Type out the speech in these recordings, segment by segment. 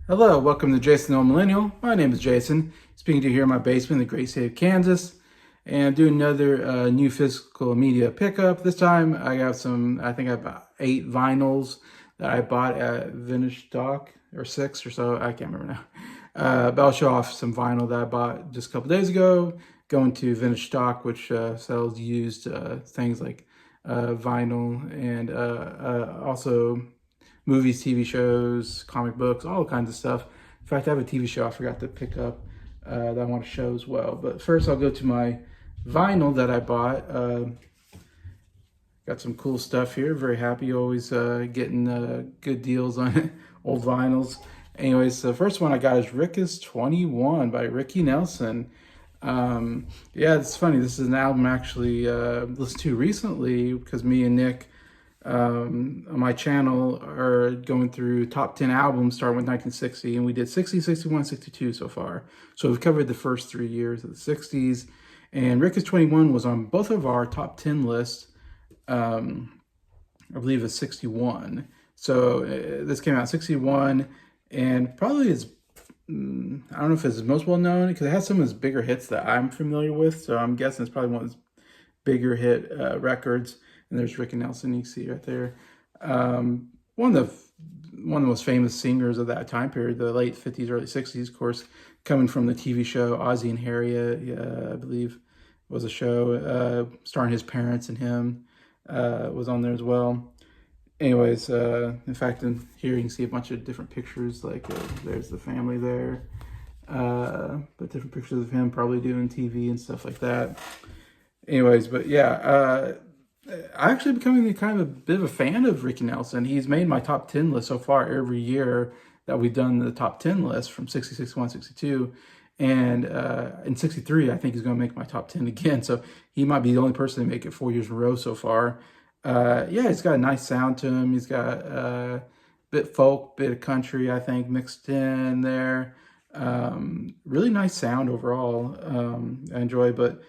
Hello, welcome to Jason the Millennial. My name is Jason, speaking to you here in my basement in the great state of Kansas, and doing another new physical media pickup. This time I got I think I have about 8 vinyls that I bought at Vintage Stock, or 6 or so, I can't remember now. But I'll show off some vinyl that I bought just a couple days ago, going to Vintage Stock, which sells used things like vinyl and also movies, TV shows, comic books, all kinds of stuff. In fact, I have a TV show I forgot to pick up that I want to show as well. But first I'll go to my vinyl that I bought. Got some cool stuff here. Very happy, always getting good deals on old vinyls. Anyways, the first one I got is Rick's 21 by Ricky Nelson. Yeah, it's funny. This is an album I actually listened to recently because me and Nick on my channel are going through top 10 albums starting with 1960, and we did 60, 61, 62 so far. So we've covered the first 3 years of the 60s, and Rick's 21 was on both of our top 10 lists. I believe it's 61. So this came out in 61, and probably is, I don't know if it's most well known because it has some of his bigger hits that I'm familiar with. So I'm guessing it's probably one of his bigger hit records. And there's Ricky Nelson, you can see right there. One of the most famous singers of that time period, the late 50s, early 60s, of course, coming from the TV show Ozzie and Harriet, I believe was a show starring his parents, and him was on there as well. Anyways, in fact, in here you can see a bunch of different pictures, like there's the family there, but different pictures of him probably doing TV and stuff like that. Anyways, but yeah, I actually becoming kind of a bit of a fan of Ricky Nelson. He's made my top 10 list so far every year that we've done the top 10 list from 60, 61, 62. And in 63, I think he's going to make my top 10 again. So he might be the only person to make it 4 years in a row so far. Yeah, he's got a nice sound to him. He's got a bit folk, bit of country, I think, mixed in there. Really nice sound overall. I enjoy, but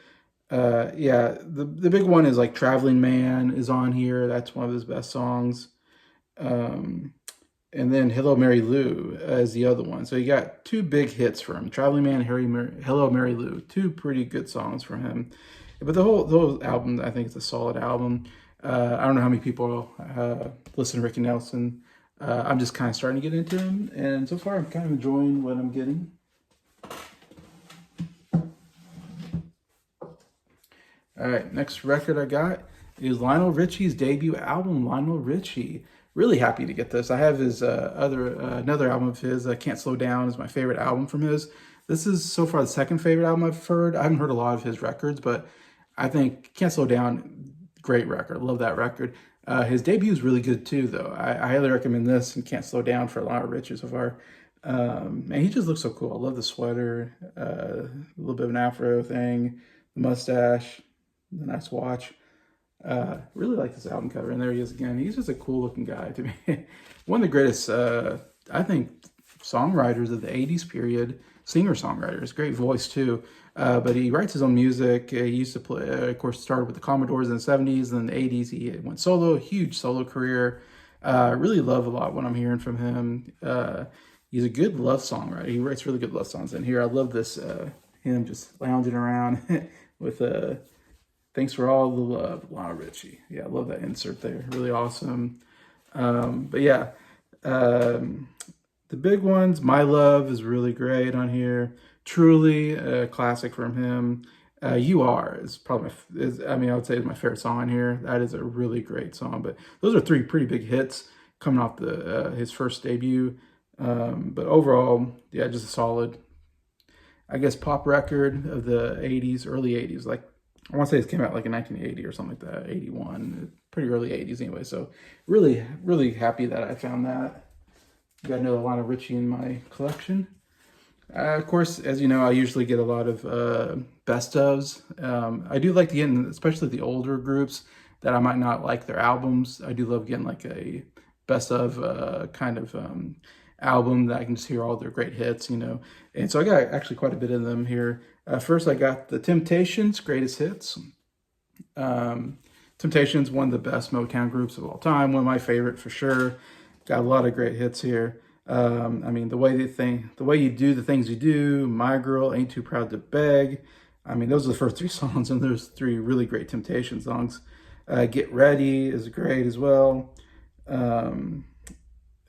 yeah, the big one is like Traveling Man is on here. That's one of his best songs. And then Hello Mary Lou is the other one. So you got 2 big hits for him. Traveling Man, Hello Mary Lou. 2 pretty good songs from him. But the whole album, I think it's a solid album. I don't know how many people listen to Ricky Nelson. I'm just kind of starting to get into him. And so far I'm kind of enjoying what I'm getting. All right, next record I got is Lionel Richie's debut album, Lionel Richie. Really happy to get this. I have his another album of his, Can't Slow Down, is my favorite album from his. This is so far the second favorite album I've heard. I haven't heard a lot of his records, but I think Can't Slow Down, great record. Love that record. His debut is really good too, though. I highly recommend this and Can't Slow Down for Lionel Richie so far. And he just looks so cool. I love the sweater, a little bit of an afro thing, the mustache, the nice watch. Really like this album cover, and there he is again. He's just a cool looking guy to me. One of the greatest, I think, songwriters of the 80s period, singer-songwriters, great voice too. But he writes his own music. He used to play, of course, started with the Commodores in the 70s, and then the 80s he went solo, huge solo career. Really love a lot what I'm hearing from him. He's a good love songwriter. He writes really good love songs. And here I love this, him just lounging around with Thanks for All the Love, Lionel Richie. Yeah, I love that insert there. Really awesome. But yeah, the big ones, My Love is really great on here. Truly, a classic from him. You Are is probably, I would say is my favorite song on here. That is a really great song. But those are 3 pretty big hits coming off his first debut. But overall, yeah, just a solid, I guess, pop record of the 80s, early 80s. Like, I want to say this came out like in 1980 or something like that, 81, pretty early 80s anyway. So really, really happy that I found that. Got another Lionel Richie in my collection. Of course, as you know, I usually get a lot of best ofs. I do like to get in, especially the older groups that I might not like their albums. I do love getting like a best of kind of album that I can just hear all their great hits, you know. And so I got actually quite a bit of them here. First, I got The Temptations' Greatest Hits. Temptations, one of the best Motown groups of all time, one of my favorite for sure. Got a lot of great hits here. I mean, the way you do the things you do, My Girl, Ain't Too Proud to Beg. I mean, those are the first three songs, and there's three really great Temptation songs. Get Ready is great as well. And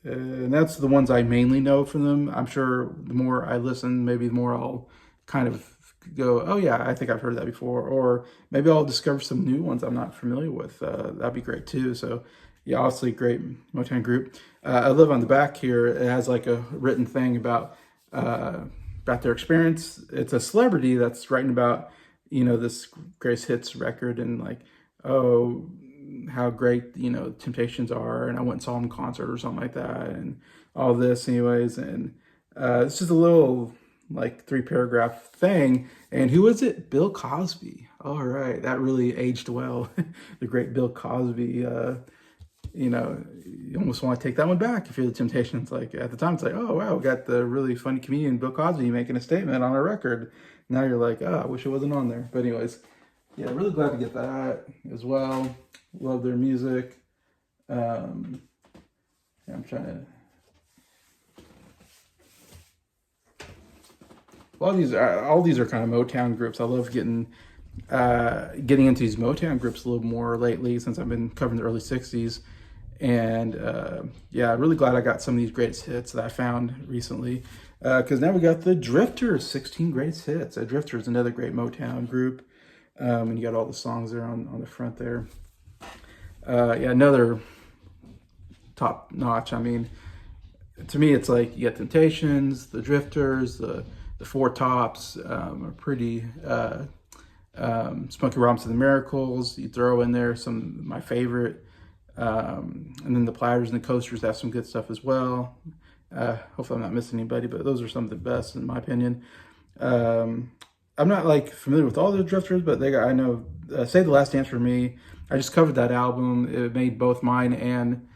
that's the ones I mainly know from them. I'm sure the more I listen, maybe the more I'll kind of go, oh yeah, I think I've heard that before. Or maybe I'll discover some new ones I'm not familiar with. That'd be great too. So yeah, obviously great Motown group. I live on the back here. It has like a written thing about their experience. It's a celebrity that's writing about, this greatest hits record and like, oh, how great, Temptations are. And I went and saw them in concert or something like that and all this anyways. And it's just a little like 3-paragraph thing. And who is it? Bill Cosby. All right. That really aged well. The great Bill Cosby, you almost want to take that one back if you're the Temptations. Like at the time, it's like, oh wow, we got the really funny comedian Bill Cosby making a statement on a record. Now you're like, oh, I wish it wasn't on there. But anyways, yeah, really glad to get that as well. Love their music. I'm trying to. All these are kind of Motown groups. I love getting into these Motown groups a little more lately since I've been covering the early '60s. And yeah, really glad I got some of these greatest hits that I found recently. Because now we got the Drifters, 16 greatest hits. Drifters is another great Motown group. And you got all the songs there on the front there. Yeah, another top notch. I mean, to me, it's like you got Temptations, the Drifters, the Four Tops are pretty. Smokey Robinson, the Miracles. You throw in there some of my favorite. And then the Platters and the Coasters have some good stuff as well. Hopefully I'm not missing anybody, but those are some of the best in my opinion. I'm not like familiar with all the Drifters, but I know Save the Last Dance for Me. I just covered that album. It made both mine and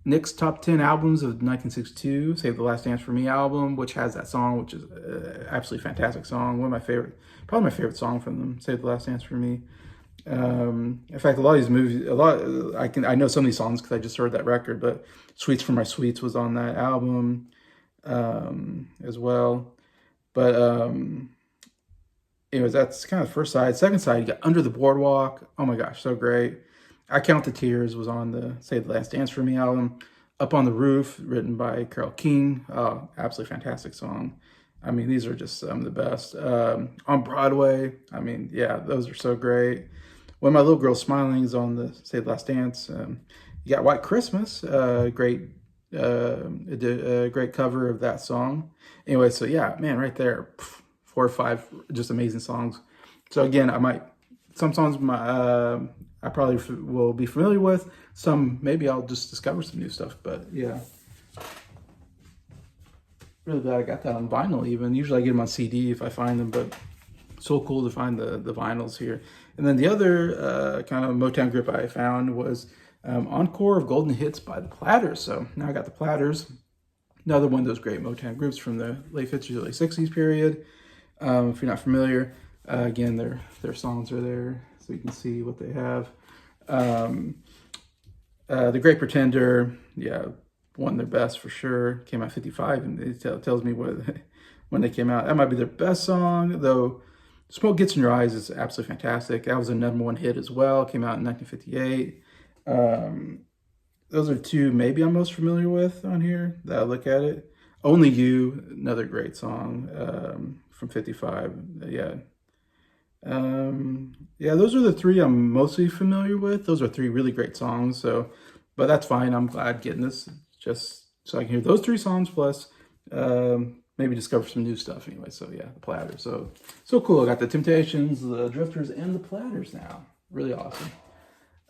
Nick's top 10 albums of 1962, Save the Last Dance for Me album, which has that song, which is an absolutely fantastic song. One of my favorite, probably my favorite song from them, Save the Last Dance for Me. In fact, a lot of these movies, I know some of these songs because I just heard that record, but Sweets for My Sweets was on that album as well. But anyways, that's kind of the first side. Second side, you got Under the Boardwalk. Oh my gosh, so great. I Count the Tears was on the Save the Last Dance for Me album. Up on the Roof, written by Carole King. Oh, absolutely fantastic song. I mean, these are just some of the best. On Broadway, I mean, yeah, those are so great. When My Little Girl's Smiling is on the Save the Last Dance. You got White Christmas, great cover of that song. Anyway, so yeah, man, right there, 4 or 5 just amazing songs. So again, some songs I probably will be familiar with. Some maybe I'll just discover some new stuff. But yeah, really glad I got that on vinyl. Even usually I get them on CD if I find them, but so cool to find the vinyls here. And then the other kind of Motown group I found was Encore of Golden Hits by the Platters. So now I got the Platters, another one of those great Motown groups from the late 50s, early 60s period. If you're not familiar, again, their songs are there, so you can see what they have. The Great Pretender, yeah, one of their best for sure. Came out 55, and it tells me when they came out. That might be their best song, though. Smoke Gets in Your Eyes is absolutely fantastic. That was a #1 hit as well. Came out in 1958. Those are two maybe I'm most familiar with on here that I look at it. Only You, another great song from 55. Yeah. Yeah, those are the 3 I'm mostly familiar with. Those are 3 really great songs. So, but that's fine. I'm glad getting this just so I can hear those 3 songs plus maybe discover some new stuff anyway. So yeah, the Platters. So cool. I got the Temptations, the Drifters, and the Platters now. Really awesome.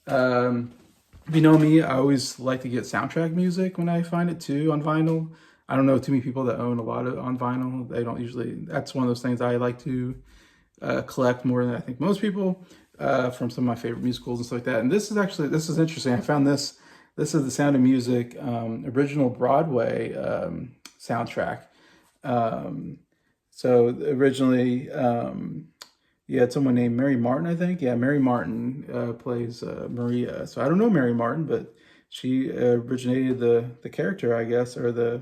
If you know me, I always like to get soundtrack music when I find it too on vinyl. I don't know too many people that own a lot of on vinyl. They don't usually. That's one of those things I like to collect more than I think most people from some of my favorite musicals and stuff like that. And this is interesting. I found this. This is the Sound of Music original Broadway soundtrack. So originally, he had someone named Mary Martin, I think. Yeah, Mary Martin plays Maria. So I don't know Mary Martin, but she originated the character, I guess, or the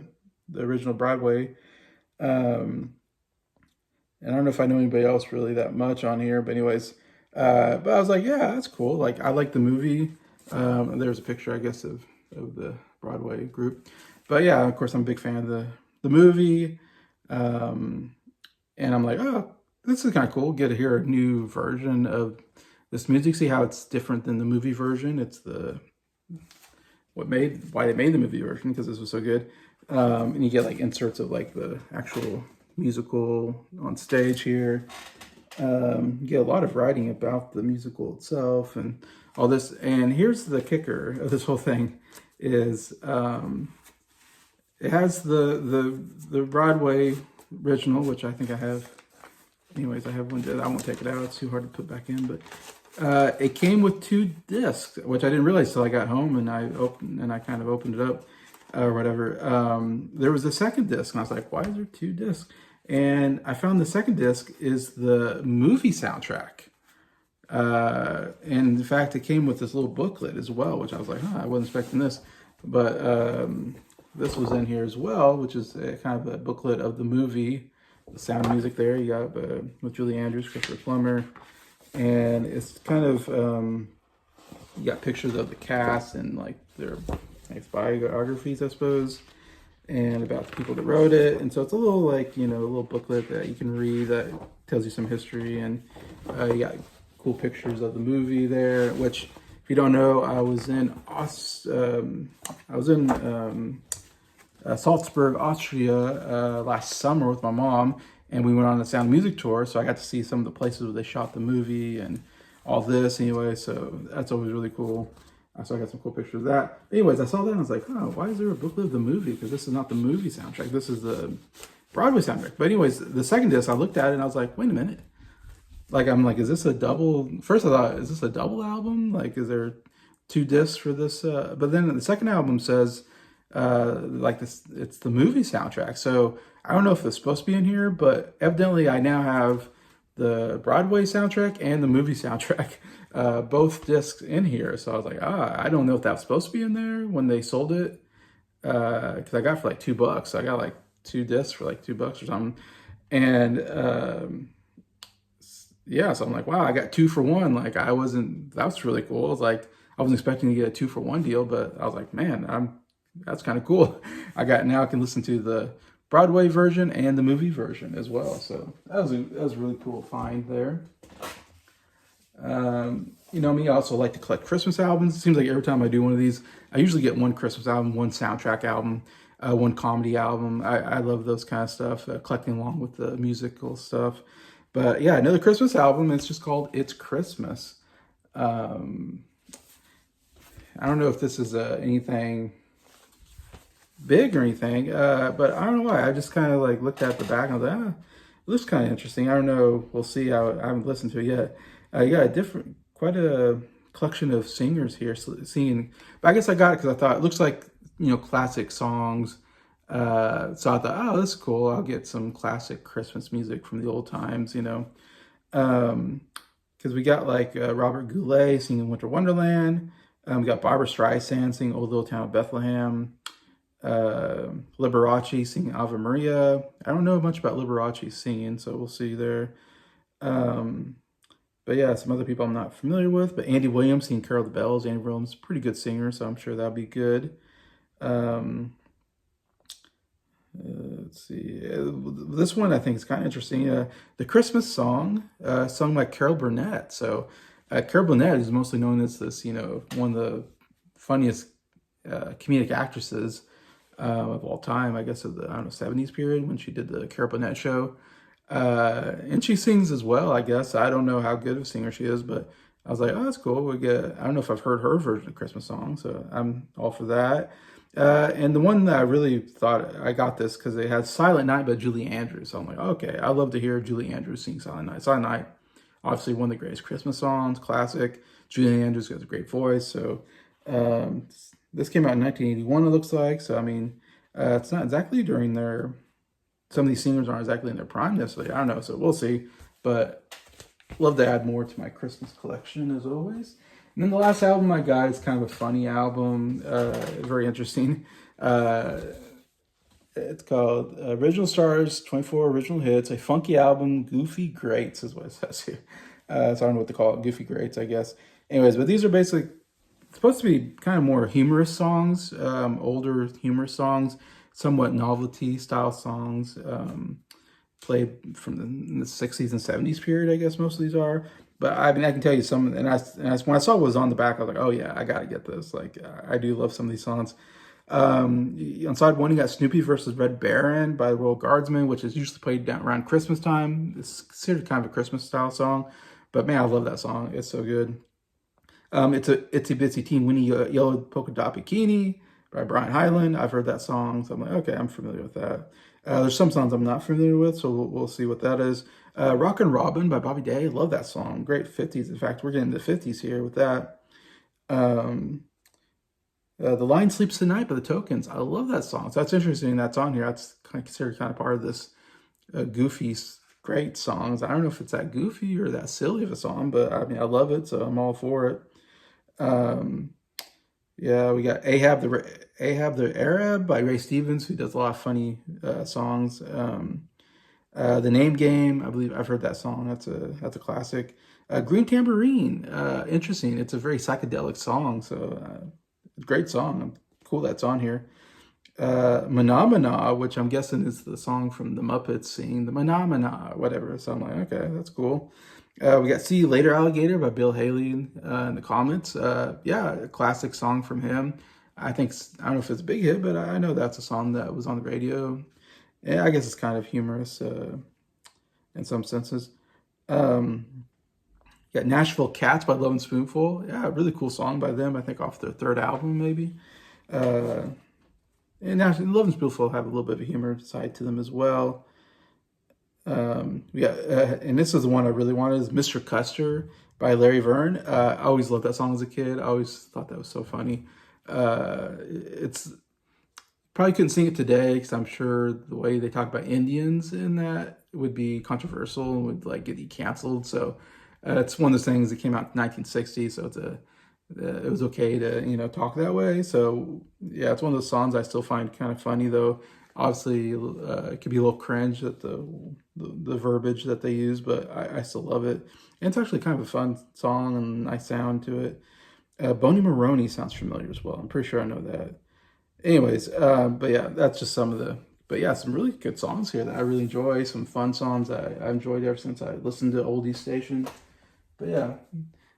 original Broadway. Um, and I don't know if I know anybody else really that much on here, but anyways, but I was like, yeah, that's cool. Like I like the movie. There's a picture, I guess, of the Broadway group. But yeah, of course, I'm a big fan of the movie. Um, and I'm like, oh, this is kind of cool. Get to hear a new version of this music. See how it's different than the movie version. It's why they made the movie version, because this was so good. And you get like inserts of like the actual musical on stage here. You get a lot of writing about the musical itself and all this. And here's the kicker of this whole thing is it has the Broadway original, which I think I have. Anyways, I have one. I won't take it out. It's too hard to put back in. But it came with 2 discs, which I didn't realize till I got home and I kind of opened it up or whatever. There was a second disc, and I was like, why is there 2 discs? And I found the second disc is the movie soundtrack. And in fact, it came with this little booklet as well, which I was like, I wasn't expecting this. But this was in here as well, which is kind of a booklet of the movie, the Sound of Music there. You got with Julie Andrews, Christopher Plummer. And it's kind of, you got pictures of the cast and like their biographies, I suppose, and about the people that wrote it. And so it's a little like, a little booklet that you can read that tells you some history. And you got cool pictures of the movie there, which if you don't know, I was in Salzburg, Austria last summer with my mom, and we went on a Sound of Music tour, so I got to see some of the places where they shot the movie and all this anyway, so that's always really cool. So I got some cool pictures of that. Anyways, I saw that and I was like, oh, why is there a booklet of the movie? Because this is not the movie soundtrack. This is the Broadway soundtrack. But anyways, the second disc, I looked at it and I was like, wait a minute. Like, I'm like, is this a double? First I thought, is this a double album? Like, is there 2 discs for this? But then the second album says, like this, it's the movie soundtrack. So I don't know if it's supposed to be in here, but evidently I now have the Broadway soundtrack and the movie soundtrack, both discs in here. So I was like, I don't know if that was supposed to be in there when they sold it, because I got it for like $2. So I got like 2 discs for like $2 or something, and yeah, so I'm like, wow, I got 2 for 1. Like that was really cool. I was like, I wasn't expecting to get a 2 for 1 deal, but I was like, man, that's kind of cool. Now I can listen to the Broadway version and the movie version as well. So that was a really cool find there. Me, I also like to collect Christmas albums. It seems like every time I do one of these, I usually get 1 Christmas album, 1 soundtrack album, 1 comedy album. I love those kind of stuff, collecting along with the musical stuff. But yeah, another Christmas album. It's just called It's Christmas. I don't know if this is anything big or anything, but I don't know why. I just kind of like looked at the back and I was like, it looks kind of interesting. I don't know. We'll see. I haven't listened to it yet. You got quite a collection of singers here singing. But I guess I got it because I thought it looks like, classic songs. So I thought, oh, this is cool. I'll get some classic Christmas music from the old times, because we got like Robert Goulet singing Winter Wonderland. We got Barbra Streisand singing Old Little Town of Bethlehem. Liberace singing Ave Maria. I don't know much about Liberace singing, so we'll see there. But yeah, some other people I'm not familiar with. But Andy Williams singing Carol of the Bells. Andy Williams is a pretty good singer, so I'm sure that'll be good. Let's see. This one I think is kind of interesting. The Christmas song, sung by Carol Burnett. So Carol Burnett is mostly known as this, one of the funniest comedic actresses of all time, I guess, of the 70s period when she did the Carol Burnett show. And she sings as well, I guess. I don't know how good of a singer she is, but I was like, oh, that's cool. I don't know if I've heard her version of Christmas song, so I'm all for that. And the one that I really thought I got this because it had Silent Night by Julie Andrews. So I'm like, okay, I love to hear Julie Andrews sing Silent Night. Silent Night, obviously one of the greatest Christmas songs, classic. Julie Andrews has a great voice. So this came out in 1981, it looks like. So, I mean, it's not exactly during some of these singers aren't exactly in their prime necessarily. I don't know, so we'll see. But Love to add more to my Christmas collection as always. And then the last album I got is kind of a funny album, very interesting. Uh, it's called Original Stars, 24 Original Hits, a funky album, Goofy Greats is what it says here. So I don't know what to call it, Goofy Greats, I guess. Anyways, but these are basically supposed to be kind of more humorous songs, older humorous songs, somewhat novelty style songs, played from the 60s and 70s period, I guess most of these are. But I mean, I can tell you some, when I saw what was on the back, I was like, oh yeah, I gotta get this. Like, I do love some of these songs. On side one, you got Snoopy versus Red Baron by the Royal Guardsmen, which is usually played down around Christmas time. It's considered kind of a Christmas style song, but man, I love that song. It's so good. It's a Itsy Bitsy Teen Winnie Yellow Polka Dot Bikini by Brian Hyland. I've heard that song, so I'm like, okay, I'm familiar with that. There's some songs I'm not familiar with, so we'll see what that is. Rockin' Robin by Bobby Day. Love that song. Great 50s. In fact, we're getting the 50s here with that. The Lion Sleeps Tonight by the Tokens. I love that song. So that's interesting that's on here. That's kind of considered kind of part of this goofy, great songs. I don't know if it's that goofy or that silly of a song, but I mean, I love it, so I'm all for it. Yeah, we got Ahab the Arab by Ray Stevens, who does a lot of funny songs. The Name Game, I believe I've heard that song. That's a classic. Green Tambourine, interesting. It's a very psychedelic song, so great song. Cool that's on here. Mana, which I'm guessing is the song from the Muppets singing the Mana, whatever. So I'm like, okay, that's cool. We got See You Later Alligator by Bill Haley in the comments. Yeah, a classic song from him. I don't know if it's a big hit, but I know that's a song that was on the radio. Yeah, I guess it's kind of humorous in some senses. Got Nashville Cats by Lovin' Spoonful. Yeah, a really cool song by them. I think off their third album, maybe. And Lovin' Spoonful have a little bit of a humor side to them as well. We got, and this is the one I really wanted, is Mr. Custer by Larry Verne. I always loved that song as a kid. I always thought that was so funny. It's probably couldn't sing it today because I'm sure the way they talk about Indians in that would be controversial and would like get you canceled. So it's one of those things that came out in 1960, so it was okay to talk that way. So yeah, it's one of those songs I still find kind of funny though. Obviously, it could be a little cringe at the verbiage that they use, but I still love it. And it's actually kind of a fun song and nice sound to it. Boney Maroney sounds familiar as well. I'm pretty sure I know that. Anyways, but yeah, that's just some of but yeah, some really good songs here that I really enjoy. Some fun songs that I enjoyed ever since I listened to Oldies Station. But yeah,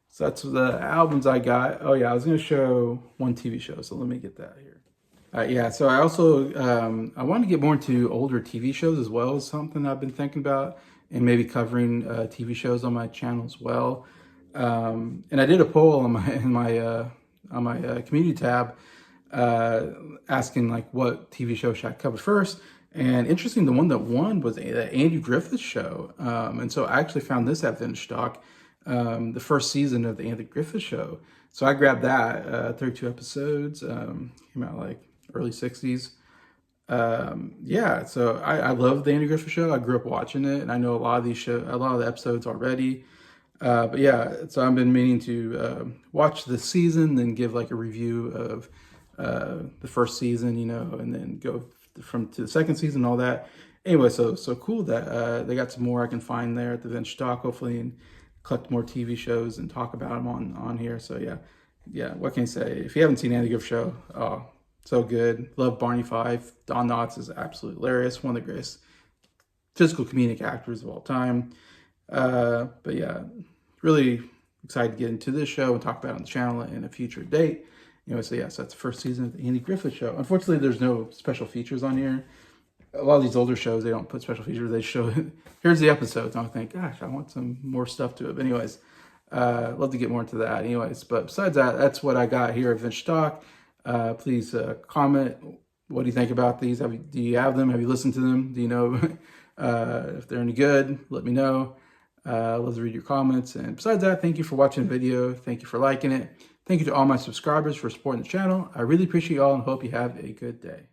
so that's the albums I got. Oh yeah, I was going to show one TV show, so let me get that here. Yeah, so I also, I want to get more into older TV shows as well, is something I've been thinking about, and maybe covering TV shows on my channel as well. And I did a poll on my community tab asking like what TV show should I cover first. And interesting, the one that won was the Andy Griffith show. And so I actually found this at Vintage Stock, the first season of the Andy Griffith show. So I grabbed that, 32 episodes, came out like early 60s. Yeah, so I love the Andy Griffith show. I grew up watching it, and I know a lot of the episodes already. But yeah, so I've been meaning to watch the season, then give like a review of the first season, and then go to the second season, all that. Anyway, so cool that they got some more I can find there at the Vintage Stock, hopefully, and collect more TV shows and talk about them on here. So yeah, what can I say? If you haven't seen Andy Griffith show, oh, so good. Love Barney Fife. Don Knotts is absolutely hilarious. One of the greatest physical comedic actors of all time. But yeah, really excited to get into this show and talk about it on the channel in a future date. So yeah, so that's the first season of the Andy Griffith show. Unfortunately, there's no special features on here. A lot of these older shows, they don't put special features. They show, here's the episodes. And I think, gosh, I want some more stuff to it. But anyways, love to get more into that. Anyways, but besides that, that's what I got here at Vintage Stock. Please comment. What do you think about these? Do you have them? Have you listened to them? Do you know if they're any good? Let me know. Love to read your comments. And besides that, thank you for watching the video. Thank you for liking it. Thank you to all my subscribers for supporting the channel. I really appreciate you all and hope you have a good day.